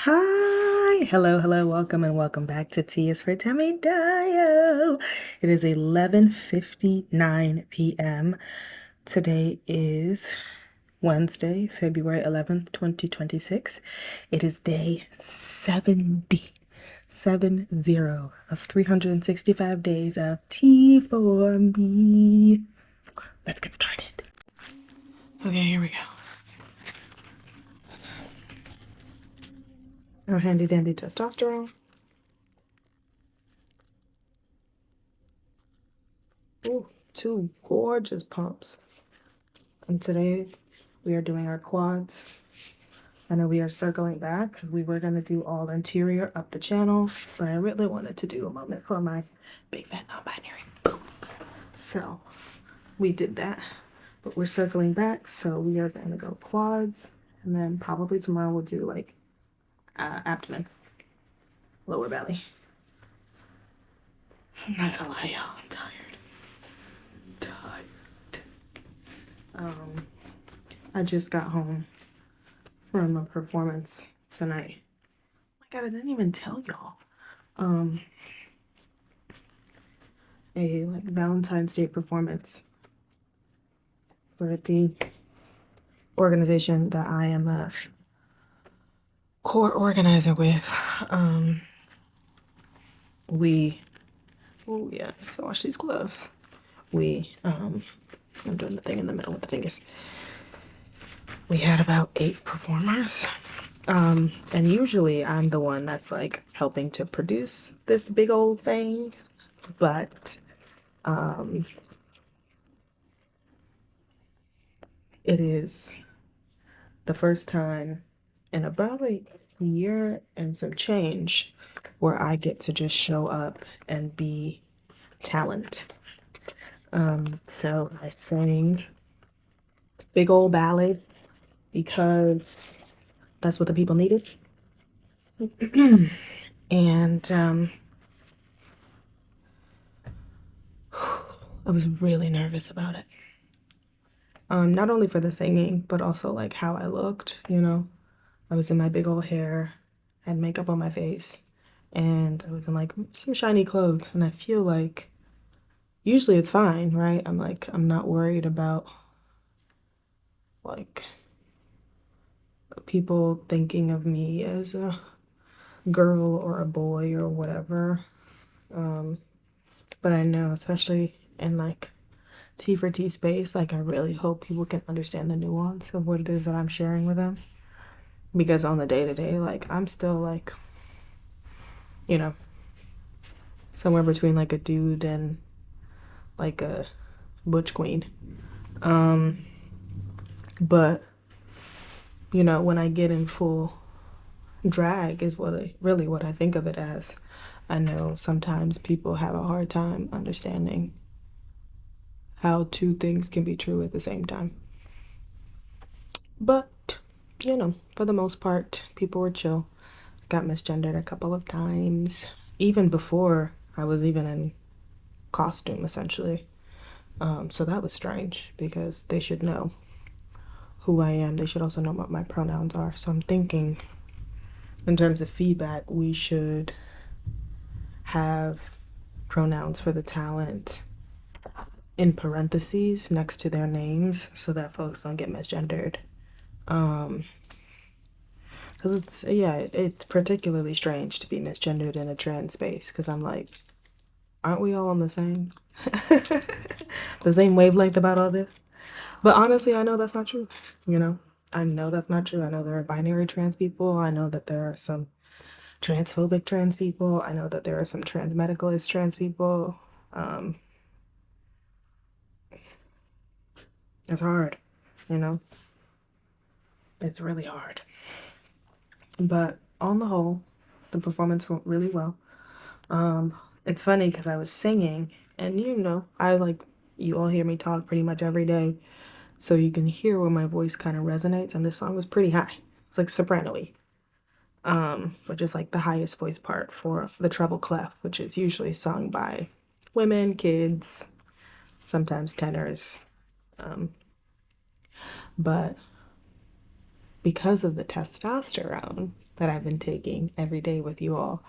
Hi, hello, welcome and welcome back to T is for Temidayo. It is 11:59 p.m. Today is Wednesday, February 11th, 2026. It is day 70 of 365 days of T for me. Let's get started. Okay, here we go. Our handy dandy testosterone. Ooh, two gorgeous pumps. And today we are doing our quads. I know we are circling back because we were going to do all interior up the channel, but I really wanted to do a moment for my big fat non-binary. Boom. So we did that, but we're circling back. So we are going to go quads, and then probably tomorrow we'll do like abdomen, lower belly. I'm not gonna lie, y'all, I'm tired. I just got home from a performance tonight. Oh my God, I didn't even tell y'all. A like Valentine's Day performance for the organization that I am a core organizer with. Oh yeah, so wash these gloves. I'm doing the thing in the middle with the fingers. We had about 8 performers. And usually I'm the one that's like helping to produce this big old thing, but it is the first time in about a year and some change where I get to just show up and be talent. So I sang big old ballad because that's what the people needed. And I was really nervous about it. Not only for the singing, but also like how I looked, you know. I was in my big old hair, I had makeup on my face, and I was in like some shiny clothes. And I feel like usually it's fine, right? I'm not worried about like people thinking of me as a girl or a boy or whatever. But I know, especially in like T for T space, like I really hope people can understand the nuance of what it is that I'm sharing with them. Because on the day to day, like I'm still like, you know, somewhere between like a dude and like a butch queen. But you know, when I get in full drag is what I think of it as. I know sometimes people have a hard time understanding how two things can be true at the same time. But, you know, for the most part, people were chill. Got misgendered a couple of times, even before I was even in costume, essentially. So that was strange because they should know who I am. They should also know what my pronouns are. So I'm thinking, in terms of feedback, we should have pronouns for the talent in parentheses next to their names so that folks don't get misgendered. Because it's particularly strange to be misgendered in a trans space because I'm like, aren't we all on the same wavelength about all this? But honestly, I know that's not true. You know, I know that's not true. I know there are binary trans people. I know that there are some transphobic trans people. I know that there are some trans medicalist trans people. It's hard, you know? It's really hard. But on the whole, the performance went really well. It's funny because I was singing, and you know, you all hear me talk pretty much every day, so you can hear where my voice kind of resonates, and this song was pretty high. It's like soprano-y, which is like the highest voice part for the treble clef, which is usually sung by women, kids, sometimes tenors. But because of the testosterone that I've been taking every day with you all,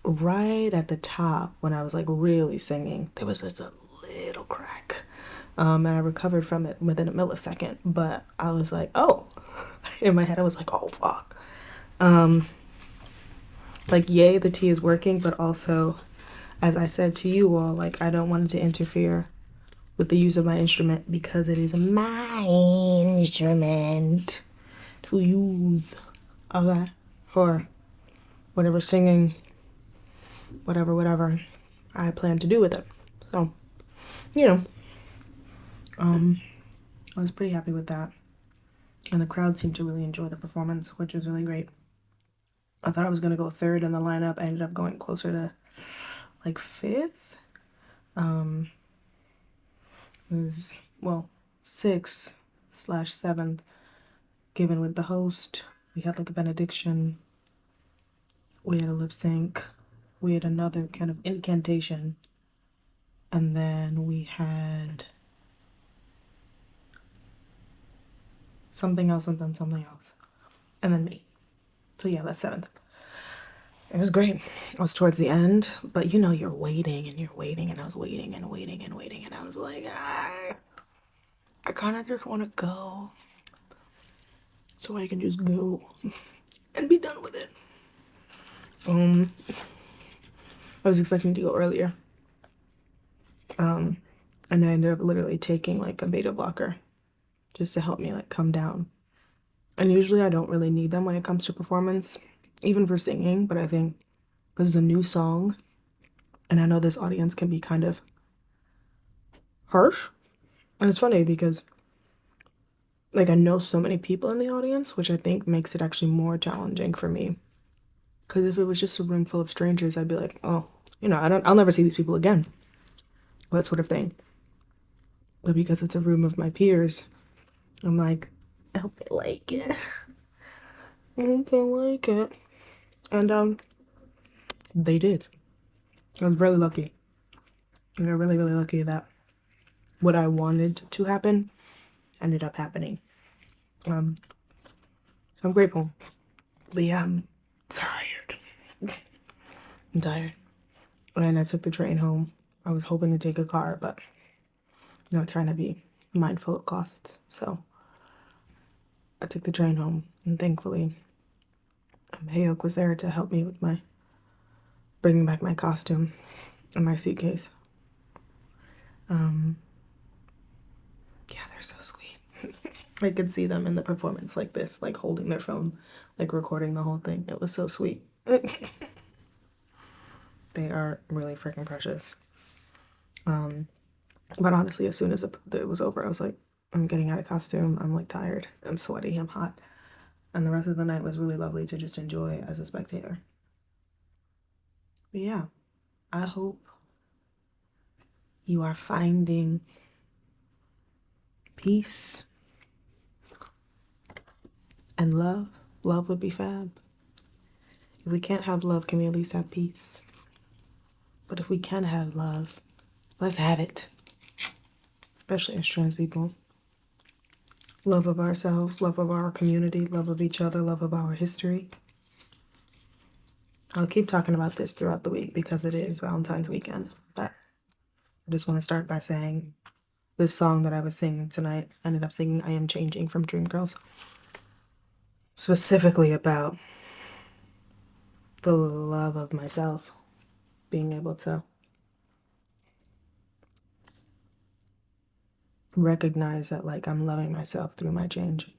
right at the top when I was like really singing, there was just a little crack. And I recovered from it within a millisecond, but I was like, oh, in my head, I was like, oh, fuck. Like, yay, the tea is working, but also, as I said to you all, like, I don't want it to interfere with the use of my instrument because it is my instrument to use. Okay? For whatever singing, whatever I plan to do with it. So, you know, I was pretty happy with that. And the crowd seemed to really enjoy the performance, which was really great. I thought I was going to go third in the lineup. I ended up going closer to like fifth. It was, well, sixth/seventh, given with the host. We had like a benediction. We had a lip sync. We had another kind of incantation. And then we had something else and then something else. And then me. So yeah, that's seventh. It was great. I was towards the end, but you know, you're waiting and you're waiting, and I was waiting and waiting and waiting, and I was like, I kind of just want to go so I can just go and be done with it. I was expecting to go earlier. And I ended up literally taking like a beta blocker just to help me like come down. And usually I don't really need them when it comes to performance, even for singing, but I think this is a new song, and I know this audience can be kind of harsh. And it's funny because like I know so many people in the audience, which I think makes it actually more challenging for me. Because if it was just a room full of strangers, I'd be like, oh, you know, I'll never see these people again. That sort of thing. But because it's a room of my peers, I'm like, I hope they like it. I hope they like it. And they did. I was really lucky. I got really, really lucky that what I wanted to happen ended up happening. So I'm grateful. But yeah, I'm tired. I'm tired. And I took the train home. I was hoping to take a car, but you know, trying to be mindful of costs. So I took the train home, and thankfully, Hayok was there to help me with my bringing back my costume and my suitcase. Yeah, they're so sweet. I could see them in the performance like this, like holding their phone, like recording the whole thing. It was so sweet. They are really freaking precious. But honestly, as soon as it was over, I was like, I'm getting out of costume. I'm like tired. I'm sweaty. I'm hot. And the rest of the night was really lovely to just enjoy as a spectator. But yeah, I hope you are finding peace and love. Love would be fab. If we can't have love, can we at least have peace? But if we can have love, let's have it. Especially as trans people. Love of ourselves, love of our community, love of each other, love of our history. I'll keep talking about this throughout the week because it is Valentine's weekend. But I just want to start by saying this song that I was singing tonight, I ended up singing I Am Changing from Dreamgirls. Specifically about the love of myself, being able to recognize that like I'm loving myself through my change.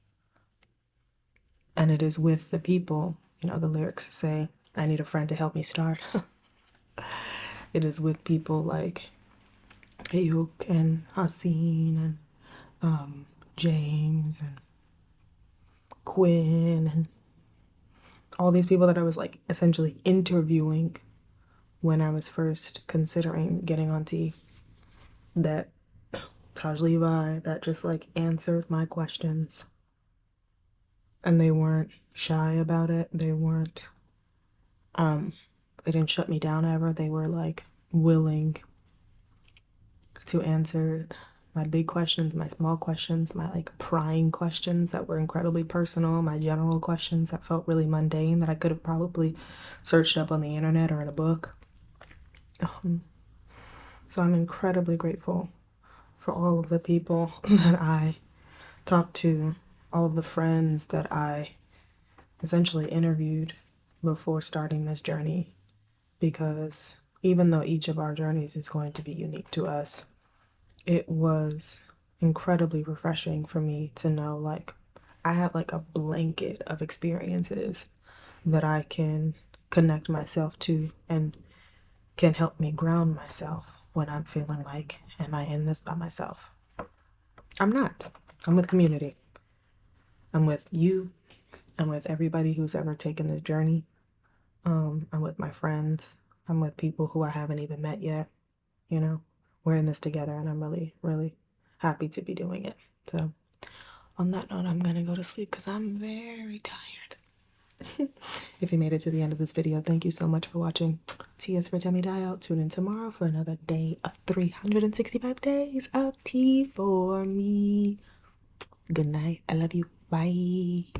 And it is with the people, you know, the lyrics say, I need a friend to help me start. It is with people like Ayuk and Haseen and James and Quinn and all these people that I was like essentially interviewing when I was first considering getting on T. That Taj Levi that just like answered my questions. And they weren't shy about it. They didn't shut me down ever. They were like willing to answer My big questions, my small questions, my like prying questions that were incredibly personal, my general questions that felt really mundane that I could have probably searched up on the internet or in a book. So I'm incredibly grateful for all of the people that I talked to, all of the friends that I essentially interviewed before starting this journey, because even though each of our journeys is going to be unique to us, it was incredibly refreshing for me to know like I have like a blanket of experiences that I can connect myself to and can help me ground myself when I'm feeling like, am I in this by myself? I'm not. I'm with community. I'm with you. I'm with everybody who's ever taken this journey. I'm with my friends. I'm with people who I haven't even met yet. You know, we're in this together, and I'm really, really happy to be doing it. So, on that note, I'm gonna go to sleep because I'm very tired. If you made it to the end of this video, thank you so much for watching. TisforTemidayo. Tune in tomorrow for another day of 365 days of tea for me. Good night. I love you. Bye.